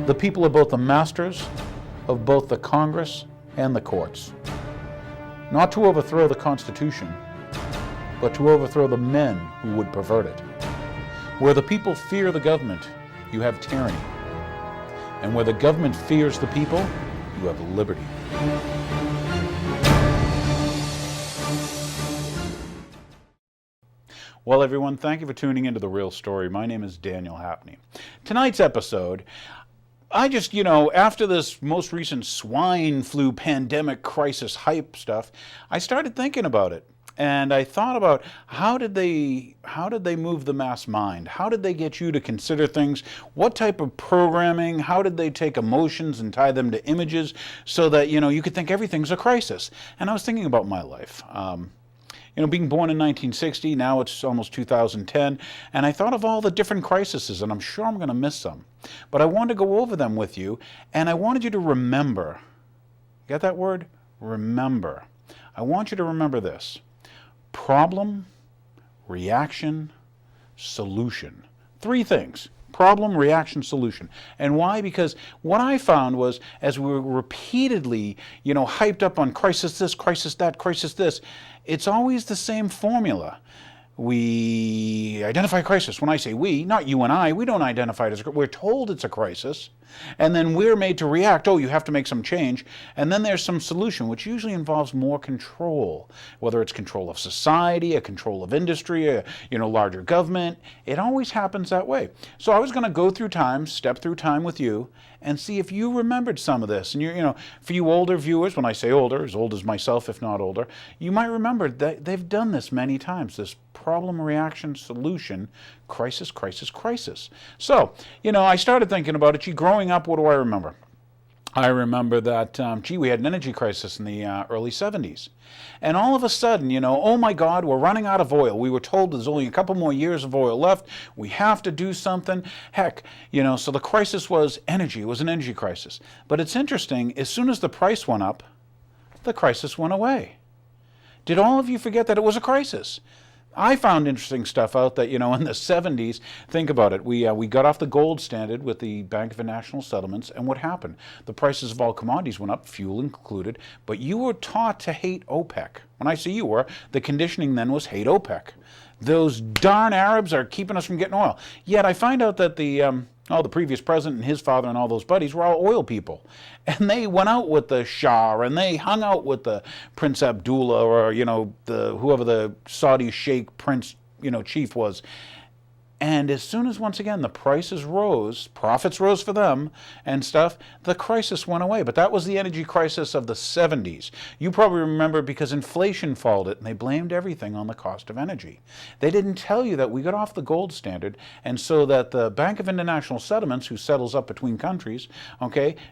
The people are both the masters of both the Congress and the courts. Not to overthrow the Constitution, but to overthrow the men who would pervert it. Where the people fear the government, you have tyranny. And where the government fears the people, you have liberty. Well, everyone, thank you for tuning into The Real Story. My name is Daniel Hapney. Tonight's episode, after this most recent swine flu pandemic crisis hype stuff, I started thinking about it. And I thought about how did they move the mass mind? How did they get you to consider things? What type of programming? How did they take emotions and tie them to images so that, you could think everything's a crisis? And I was thinking about my life. Being born in 1960, now it's almost 2010, and I thought of all the different crises, and I'm sure I'm going to miss some. But I wanted to go over them with you, and I wanted you to remember. You got that word? Remember. I want you to remember this. Problem, reaction, solution. Three things. Problem, reaction, solution. And why? Because what I found was, as we were repeatedly, hyped up on crisis this, crisis that, crisis this, it's always the same formula. We identify a crisis. When I say we, not you and I, we don't identify it as a crisis. We're told it's a crisis, and then we're made to react. Oh, you have to make some change. And then there's some solution, which usually involves more control, whether it's control of society, a control of industry, a larger government. It always happens that way. So I was going to go through time, step through time with you, and see if you remembered some of this. And for you older viewers, when I say older, as old as myself, if not older, you might remember that they've done this many times, this problem, reaction, solution, crisis, crisis, crisis. So, I started thinking about it. Growing up, what do I remember? I remember that, we had an energy crisis in the early 70s. And all of a sudden, oh my God, we're running out of oil. We were told there's only a couple more years of oil left. We have to do something. Heck, so the crisis was energy. It was an energy crisis. But it's interesting, as soon as the price went up, the crisis went away. Did all of you forget that it was a crisis? I found interesting stuff out that, in the 70s, think about it, we got off the gold standard with the Bank of International Settlements, and what happened? The prices of all commodities went up, fuel included, but you were taught to hate OPEC. When I say you were, the conditioning then was hate OPEC. Those darn Arabs are keeping us from getting oil. Yet I find out that the previous president and his father and all those buddies were all oil people. And they went out with the Shah, and they hung out with the Prince Abdullah, or, whoever the Saudi Sheikh Prince, chief was. And as soon as, once again, the prices rose, profits rose for them and stuff, the crisis went away. But that was the energy crisis of the 70s. You probably remember because inflation followed it, and they blamed everything on the cost of energy. They didn't tell you that we got off the gold standard, and so that the Bank of International Settlements, who settles up between countries,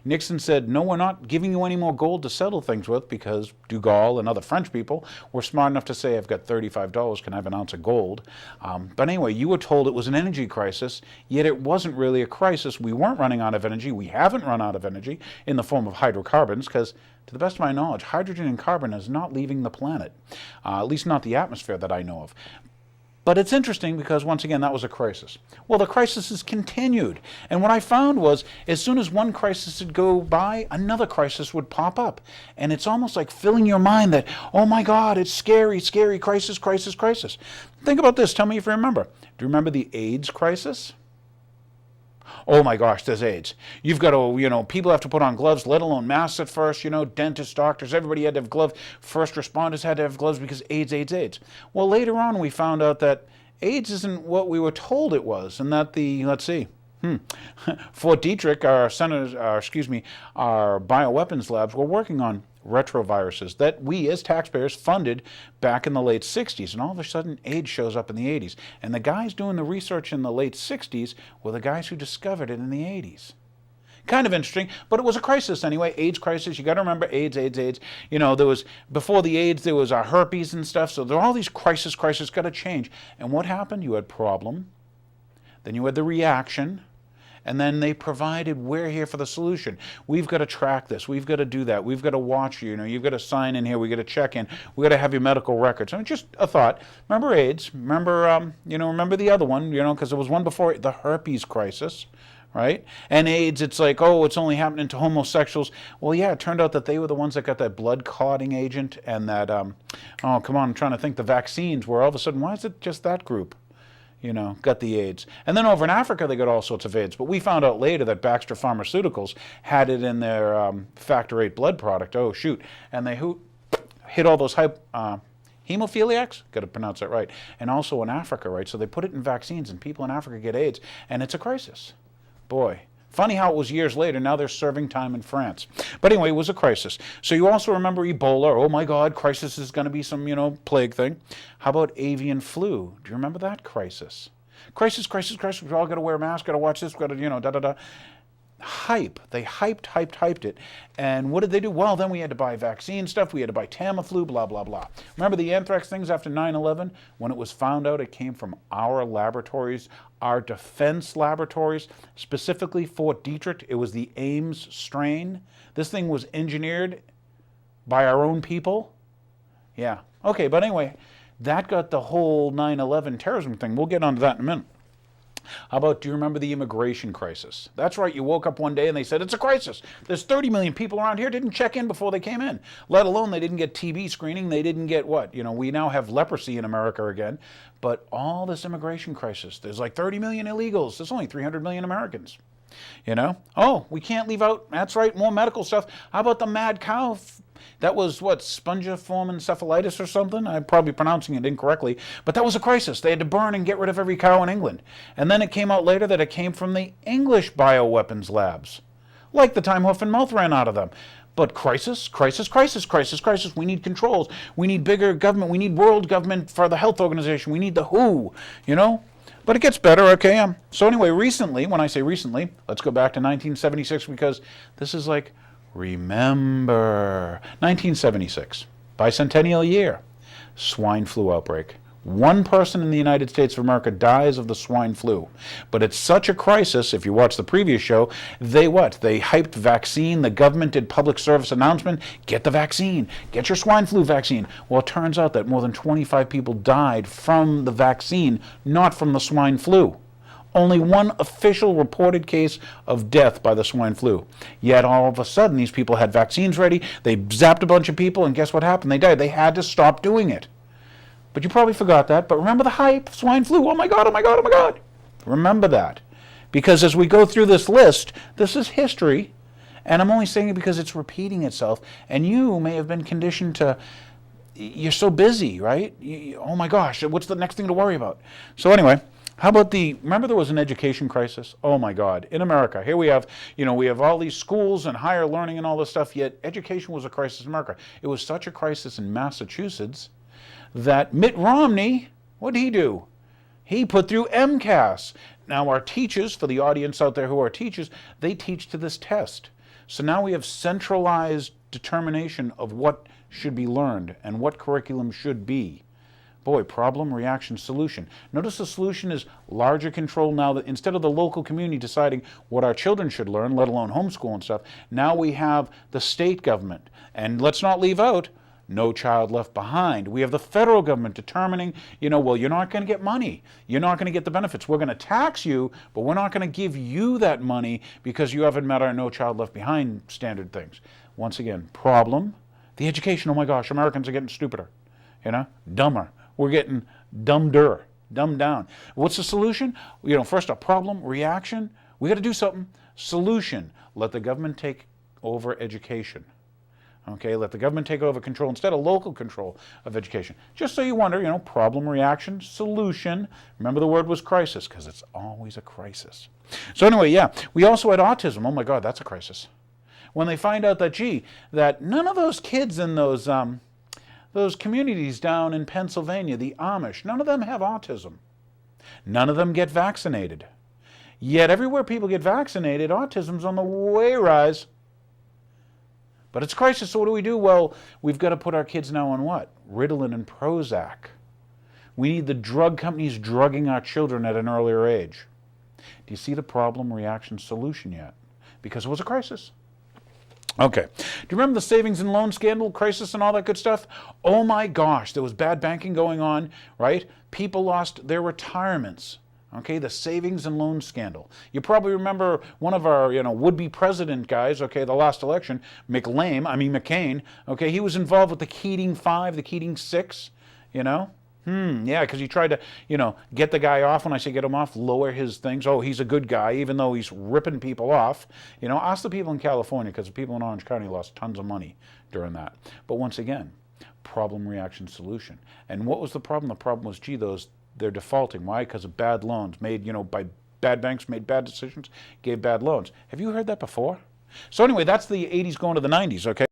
Nixon said, no, we're not giving you any more gold to settle things with, because de Gaulle and other French people were smart enough to say, I've got $35, can I have an ounce of gold? But anyway, you were told it was an energy crisis, yet it wasn't really a crisis. We weren't running out of energy. We haven't run out of energy in the form of hydrocarbons, because to the best of my knowledge, hydrogen and carbon is not leaving the planet, at least not the atmosphere that I know of. But it's interesting because, once again, that was a crisis. Well, the crisis has continued. And what I found was, as soon as one crisis would go by, another crisis would pop up. And it's almost like filling your mind that, oh my God, it's scary, scary, crisis, crisis, crisis. Think about this. Tell me if you remember. Do you remember the AIDS crisis? Oh my gosh, there's AIDS. You've got to, people have to put on gloves, let alone masks at first, dentists, doctors, everybody had to have gloves. First responders had to have gloves because AIDS, AIDS, AIDS. Well, later on we found out that AIDS isn't what we were told it was, and that Fort Detrick, our bioweapons labs were working on retroviruses that we as taxpayers funded back in the late 60s. And all of a sudden, AIDS shows up in the 80s. And the guys doing the research in the late 60s were the guys who discovered it in the 80s. Kind of interesting, but it was a crisis anyway. AIDS crisis, you got to remember AIDS, AIDS, AIDS. There was, before the AIDS, there was herpes and stuff. So there are all these crises, got to change. And what happened? You had problem, then you had the reaction, and then they provided, we're here for the solution. We've got to track this. We've got to do that. We've got to watch you. You've got to sign in here. We've got to check in. We've got to have your medical records. I mean, just a thought. Remember AIDS? Remember, remember the other one, because there was one before, the herpes crisis, right? And AIDS, it's like, oh, it's only happening to homosexuals. Well, yeah, it turned out that they were the ones that got that blood clotting agent and that, oh, come on, I'm trying to think, the vaccines, where all of a sudden, why is it just that group, got the AIDS? And then over in Africa, they got all sorts of AIDS. But we found out later that Baxter Pharmaceuticals had it in their Factor VIII blood product. Oh, shoot. And they hit all those hemophiliacs, got to pronounce that right, and also in Africa, right? So they put it in vaccines, and people in Africa get AIDS, and it's a crisis. Boy, funny how it was years later. Now they're serving time in France. But anyway, it was a crisis. So you also remember Ebola. Oh my God, crisis is going to be some, plague thing. How about avian flu? Do you remember that crisis? Crisis, crisis, crisis. We all got to wear masks, got to watch this, got to, da-da-da. Hype. They hyped it. And what did they do? Well, then we had to buy vaccine stuff. We had to buy Tamiflu, blah, blah, blah. Remember the anthrax things after 9/11? When it was found out it came from our laboratories, our defense laboratories, specifically Fort Detrick. It was the Ames strain. This thing was engineered by our own people. Yeah. Okay, but anyway, that got the whole 9/11 terrorism thing. We'll get onto that in a minute. How about, do you remember the immigration crisis? That's right, you woke up one day and they said, it's a crisis. There's 30 million people around here didn't check in before they came in, let alone they didn't get TB screening, they didn't get what? We now have leprosy in America again, but all this immigration crisis, there's like 30 million illegals, there's only 300 million Americans. Oh, we can't leave out, that's right, more medical stuff. How about the mad cow? That was what, spongiform encephalitis or something? I'm probably pronouncing it incorrectly, but that was a crisis. They had to burn and get rid of every cow in England. And then it came out later that it came from the English bioweapons labs. Like the time hoof and mouth ran out of them. But crisis, crisis, crisis, crisis, crisis. We need controls. We need bigger government. We need world government for the health organization. We need the WHO, But it gets better, okay? So anyway, recently, when I say recently, let's go back to 1976 because this is like, remember, 1976, bicentennial year, swine flu outbreak. One person in the United States of America dies of the swine flu. But it's such a crisis, if you watch the previous show, they hyped vaccine, the government did public service announcement, get the vaccine, get your swine flu vaccine. Well, it turns out that more than 25 people died from the vaccine, not from the swine flu. Only one official reported case of death by the swine flu. Yet all of a sudden, these people had vaccines ready, they zapped a bunch of people, and guess what happened? They died. They had to stop doing it. But you probably forgot that. But remember the hype, swine flu, oh my God, oh my God, oh my God. Remember that. Because as we go through this list, this is history, and I'm only saying it because it's repeating itself, and you may have been conditioned to, you're so busy, right? Oh my gosh, what's the next thing to worry about? So anyway, how about remember there was an education crisis? Oh my God, in America, here we have, we have all these schools and higher learning and all this stuff, yet education was a crisis in America. It was such a crisis in Massachusetts that Mitt Romney, what did he do? He put through MCAS. Now our teachers, for the audience out there who are teachers, they teach to this test. So now we have centralized determination of what should be learned and what curriculum should be. Boy, problem, reaction, solution. Notice the solution is larger control now that instead of the local community deciding what our children should learn, let alone homeschool and stuff, now we have the state government. And let's not leave out No Child Left Behind. We have the federal government determining, well, you're not going to get money. You're not going to get the benefits. We're going to tax you, but we're not going to give you that money because you haven't met our No Child Left Behind standard things. Once again, problem, the education. Oh my gosh, Americans are getting stupider, dumber. We're getting dumbed down. What's the solution? First a problem, reaction. We got to do something. Solution, let the government take over education. Okay, let the government take over control instead of local control of education. Just so you wonder, problem, reaction, solution. Remember the word was crisis because it's always a crisis. So anyway, yeah, we also had autism. Oh my God, that's a crisis. When they find out that, that none of those kids in those communities down in Pennsylvania, the Amish, none of them have autism. None of them get vaccinated. Yet everywhere people get vaccinated, autism's on the way rise. But it's crisis, so what do we do? Well, we've got to put our kids now on what? Ritalin and Prozac. We need the drug companies drugging our children at an earlier age. Do you see the problem, reaction, solution yet? Because it was a crisis. Okay. Do you remember the savings and loan scandal, crisis and all that good stuff? Oh my gosh, there was bad banking going on, right? People lost their retirements. Okay, the savings and loan scandal. You probably remember one of our, would-be president guys, okay, the last election, McCain, okay, he was involved with the Keating Five, the Keating Six, Yeah, because he tried to, get the guy off. When I say get him off, lower his things. Oh, he's a good guy, even though he's ripping people off. Ask the people in California, because the people in Orange County lost tons of money during that. But once again, problem, reaction, solution. And what was the problem? The problem was, they're defaulting. Why? Because of bad loans made, by bad banks, made bad decisions, gave bad loans. Have you heard that before? So anyway, that's the 80s going to the 90s, okay?